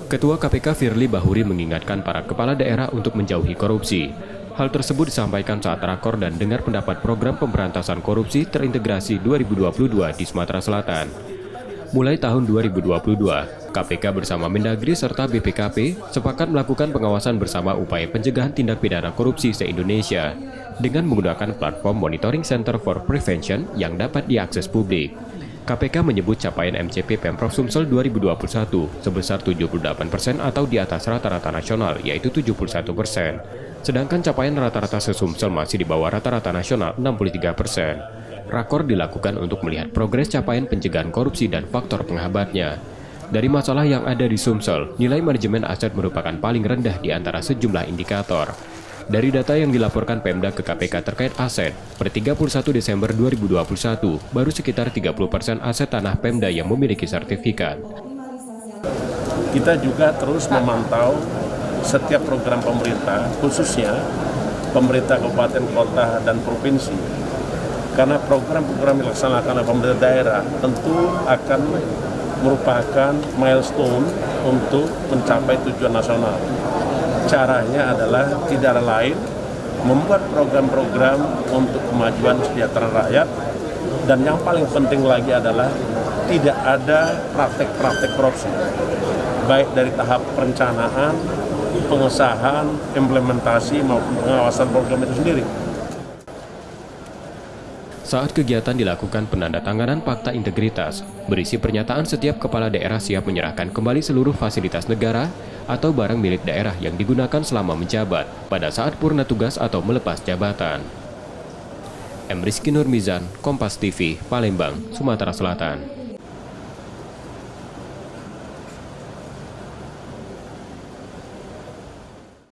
Ketua KPK Firly Bahuri mengingatkan para kepala daerah untuk menjauhi korupsi. Hal tersebut disampaikan saat rakor dan dengar pendapat program pemberantasan korupsi terintegrasi 2022 di Sumatera Selatan. Mulai tahun 2022, KPK bersama Mendagri serta BPKP sepakat melakukan pengawasan bersama upaya pencegahan tindak pidana korupsi se-Indonesia dengan menggunakan platform Monitoring Center for Prevention yang dapat diakses publik. KPK menyebut capaian MCP Pemprov Sumsel 2021 sebesar 78% atau di atas rata-rata nasional, yaitu 71%. Sedangkan capaian rata-rata se-Sumsel masih di bawah rata-rata nasional 63%. Rakor dilakukan untuk melihat progres capaian pencegahan korupsi dan faktor penghambatnya. Dari masalah yang ada di Sumsel, nilai manajemen aset merupakan paling rendah di antara sejumlah indikator. Dari data yang dilaporkan Pemda ke KPK terkait aset, per 31 Desember 2021, baru sekitar 30% aset tanah Pemda yang memiliki sertifikat. Kita juga terus memantau setiap program pemerintah, khususnya pemerintah kabupaten, kota, dan provinsi. Karena program-program yang dilaksanakan oleh pemerintah daerah tentu akan merupakan milestone untuk mencapai tujuan nasional. Caranya adalah tidak lain membuat program-program untuk kemajuan kesejahteraan rakyat, dan yang paling penting lagi adalah tidak ada praktek-praktek korupsi, baik dari tahap perencanaan, pengesahan, implementasi maupun pengawasan program itu sendiri. Saat kegiatan dilakukan penandatanganan Fakta Integritas, berisi pernyataan setiap kepala daerah siap menyerahkan kembali seluruh fasilitas negara atau barang milik daerah yang digunakan selama menjabat pada saat purna tugas atau melepas jabatan. M. Rizky Nurmizan, Kompas TV, Palembang, Sumatera Selatan.